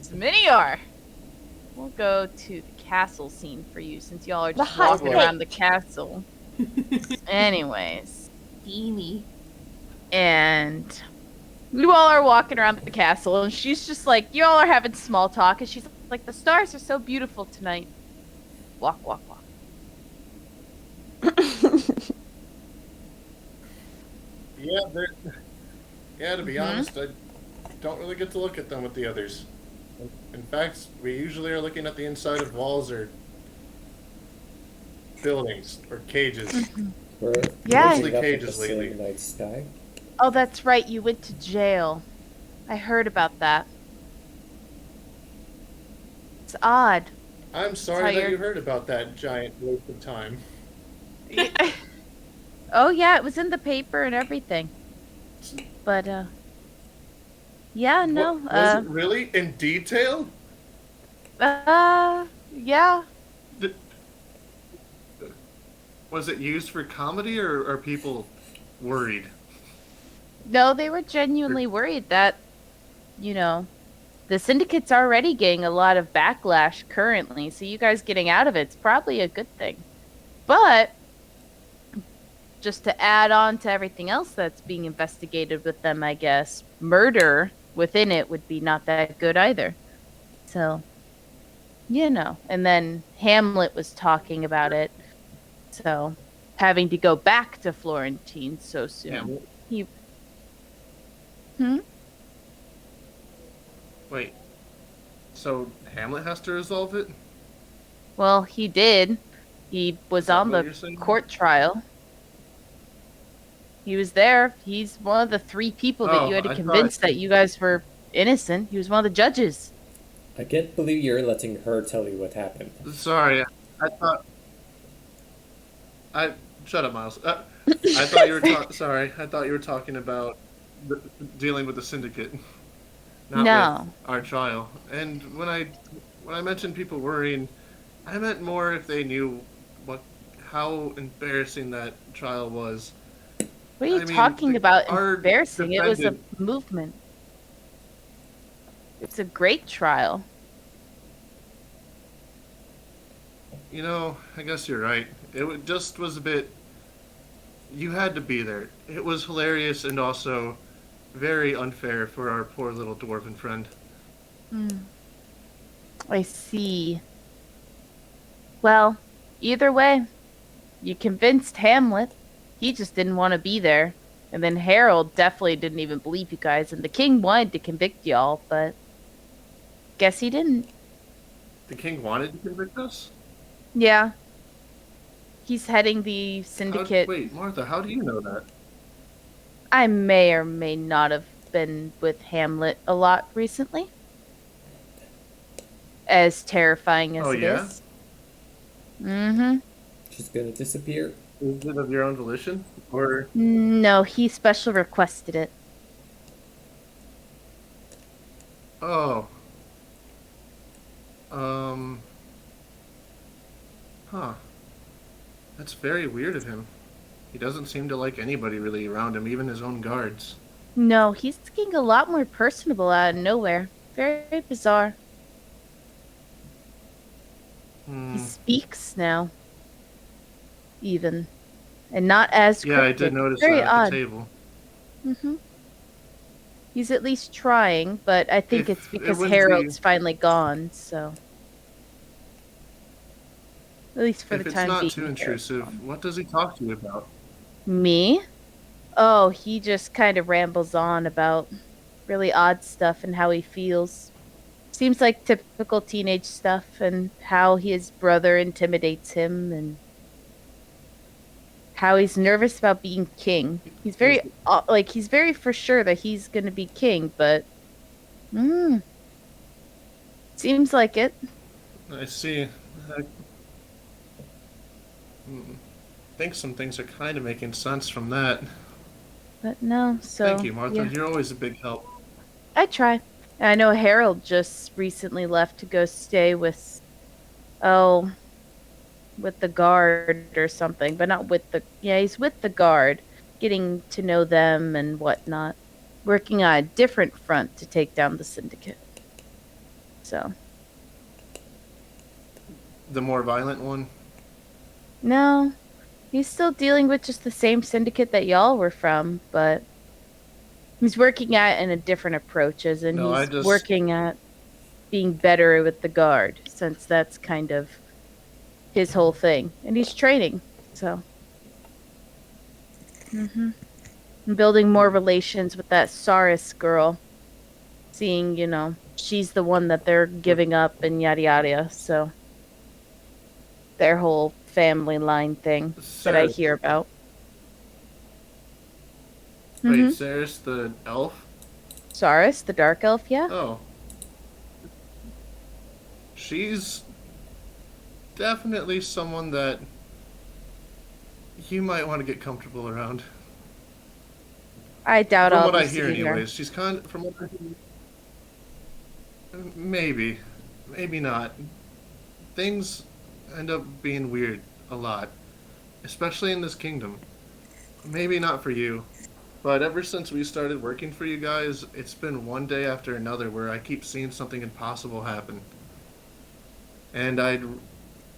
Ziminiar! We'll go to the castle scene for you since y'all are just The high walking around the castle. Anyways. Beanie. And you all are walking around the castle, and she's just like, you all are having small talk, and she's like, the stars are so beautiful tonight. Walk, walk, walk. Yeah, to be honest, I don't really get to look at them with the others. In fact, we usually are looking at the inside of walls or buildings or cages. We're Yeah. looking up at Cages the lately. same night sky. Oh, that's right, you went to jail. I heard about that. It's odd. I'm How sorry that you're- you heard about that giant waste of time. Oh, yeah, it was in the paper and everything. But, yeah, no, Was it really in detail? yeah. Was it used for comedy, or are people worried? No, they were genuinely worried that, the syndicate's already getting a lot of backlash currently, so you guys getting out of it's probably a good thing. But, just to add on to everything else that's being investigated with them, I guess, murder within it would be not that good either. So, and then Hamlet was talking about it, so having to go back to Florentine so soon. Hamlet? Wait. So Hamlet has to resolve it? Well, he did. He was that on what the you're saying? court trial. He was there. He's one of the 3 people that you had to I convince thought- that you guys were innocent. He was one of the judges. I can't believe you're letting her tell you what happened. Sorry, I thought. Shut up, Miles. I thought you were sorry. I thought you were talking about dealing with the syndicate, not No. with our trial. And when I mentioned people worrying, I meant more if they knew how embarrassing that trial was. What are you I mean, talking about? our Embarrassing. It was a defendant- movement. It's a great trial. I guess you're right. Just was a bit. You had to be there. It was hilarious and also very unfair for our poor little dwarven friend. I see. Well, either way, you convinced Hamlet. He just didn't want to be there. And then Harold definitely didn't even believe you guys. And the king wanted to convict y'all, but guess he didn't. The king wanted to convict us? Yeah. He's heading the syndicate. Wait, Martha, how do you know that? I may or may not have been with Hamlet a lot recently. As terrifying as it yeah? is. Mm-hmm. She's gonna disappear. Is it of your own volition? Or No, he special requested it. oh. Huh. That's very weird of him. He doesn't seem to like anybody really around him, even his own guards. No, he's getting a lot more personable out of nowhere. Very bizarre. He speaks now. Even. And not as Yeah, I cryptic. did notice Very that at odd. the table. Mm-hmm. He's at least trying, but I think If it's it because was Harold's finally gone, so. At least for If the it's time not being. too Harold's intrusive, gone. what does he talk to you about? Me? Oh, he just kind of rambles on about really odd stuff and how he feels. Seems like typical teenage stuff and how his brother intimidates him and how he's nervous about being king. He's very, he's very for sure that he's going to be king, but seems like it. I see. I think some things are kind of making sense from that. But no, so. Thank you, Martha. Yeah. You're always a big help. I try. I know Harold just recently left to go stay with, with the guard or something, but not with the, he's with the guard, getting to know them and whatnot, working on a different front to take down the syndicate. So, The more violent one. no, he's still dealing with just the same syndicate that y'all were from, but he's working at in a different approaches, and No, I he's just working at being better with the guard, since that's kind of his whole thing. And he's training, so. hmm And building more relations with that Saris girl. Seeing, she's the one that they're giving up and yada yada. So their whole family line thing that I Sarah. hear about. Wait, Mm-hmm. Saris the elf? Saris, the dark elf, yeah? Oh, she's definitely someone that you might want to get comfortable around. I doubt From I'll what be I hear, seeing her. anyways, she's kind of from what I hear. Maybe, maybe not. Things end up being weird a lot, especially in this kingdom. Maybe not for you, but ever since we started working for you guys, it's been one day after another where I keep seeing something impossible happen. And I'd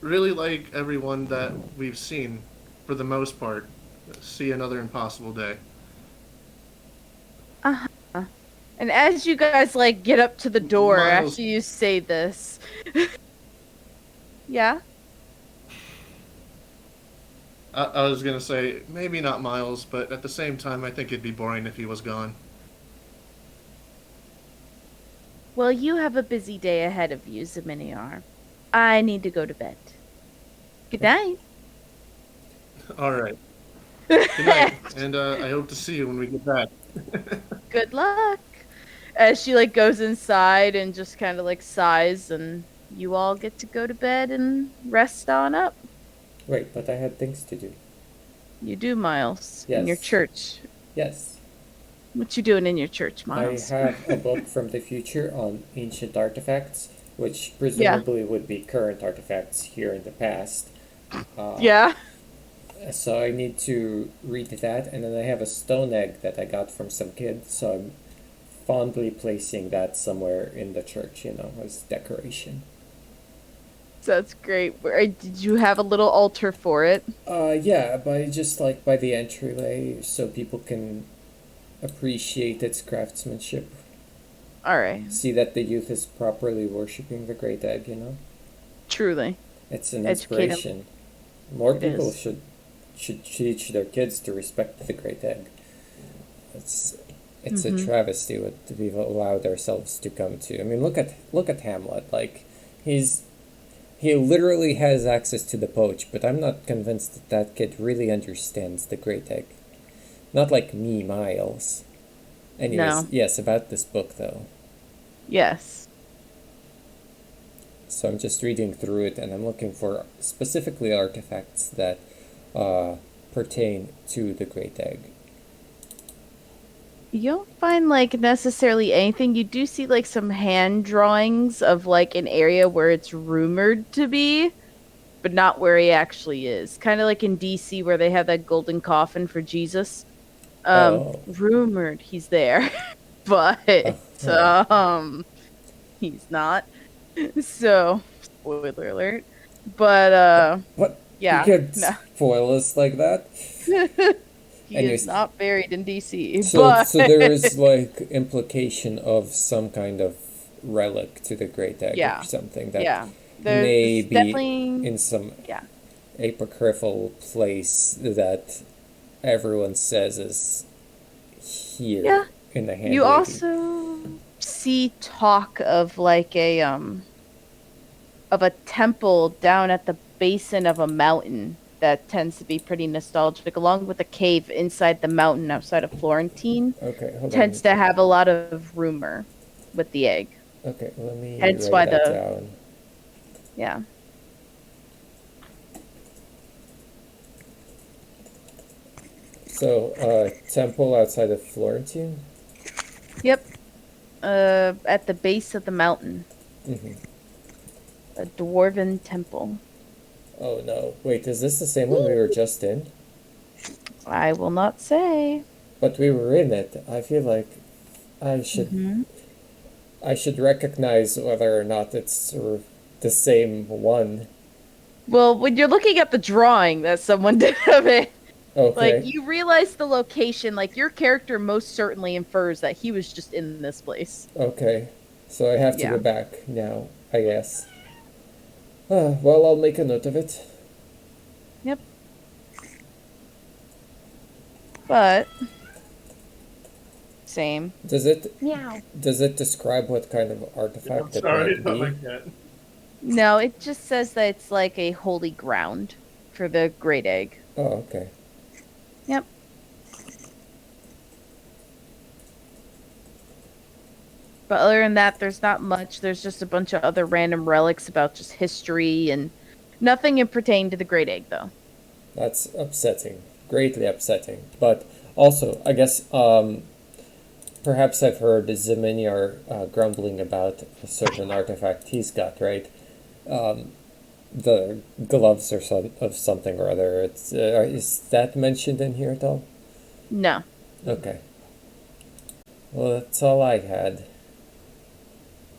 really like everyone that we've seen, for the most part, see another impossible day. Uh-huh. And as you guys like get up to the door Miles, after you say this, yeah? I was gonna say maybe not Miles, but at the same time, I think it'd be boring if he was gone. Well, you have a busy day ahead of you, Ziminiar. I need to go to bed. Good night. All right. Good night, and I hope to see you when we get back. Good luck. As she like goes inside and just kind of like sighs, and you all get to go to bed and rest on up. Wait, but I had things to do. You do, Miles, in your Yes. church. Yes. What you doing in your church, I Miles? have a book from the future on ancient artifacts, which Yeah. presumably would be current artifacts here in the past. Uh, Yeah. so I need to read that, and then I have a stone egg that I got from some kid, so I'm fondly placing that somewhere in the church, as decoration. That's great. Did you have a little altar for it? Yeah, by the entryway, so people can appreciate its craftsmanship. All right. See that the youth is properly worshipping the great egg. Truly. It's an Educate 'em. inspiration. More It people is. should teach their kids to respect the great egg. It's it's a Mm-hmm. travesty what we've allowed ourselves to come to. I mean, look at Hamlet. Like he literally has access to the poach, but I'm not convinced that that kid really understands the great egg. Not like me, Miles. Anyways, No. yes, about this book though. Yes. So I'm just reading through it, and I'm looking for specifically artifacts that pertain to the Great Egg. You don't find like necessarily anything. You do see like some hand drawings of like an area where it's rumored to be, but not where he actually is. Kind of like in DC where they have that golden coffin for Jesus. Oh, Rumored he's there, but huh. he's not. So, spoiler alert. But What? You yeah, can't no. spoil us like that. He is Anyways, not buried in DC, so but so there is like implication of some kind of relic to the Great Egg or yeah, something that yeah. may There's be definitely in some yeah. apocryphal place that everyone says is here Yeah. in the You handwriting. also see talk of like a temple down at the basin of a mountain that tends to be pretty nostalgic, along with a cave inside the mountain outside of Florentine. Okay, hold Tends on. to have a lot of rumor with the egg. Okay, let me Hence write why that the down. yeah. So, temple outside of Florentine? Yep. At the base of the mountain, Hmm. a dwarven temple. Oh no. Wait, is this the same one we were just in? I will not say. But we were in it. I feel like I should. Hmm I should recognize whether or not it's sort of the same one. Well, when you're looking at the drawing that someone did of it, like Okay, you realize the location, like your character most certainly infers that he was just in this place. okay. So I have to go Yeah. back now, I guess. Well, I'll make a note of it. Yep. But same. Does it Meow. does it describe what kind of I'm artifact it sorry might about my be? cat. No, it just says that it's like a holy ground for the great egg. Oh, okay. Yep. But other than that, there's not much. There's just a bunch of other random relics about just history and nothing in pertain to the great egg, though. That's upsetting. Greatly upsetting. But also, I guess perhaps I've heard Ziminiar grumbling about a certain artifact he's got, right? The gloves or of something or other. Is that mentioned in here at all? No. Okay. Well, that's all I had.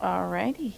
Alrighty.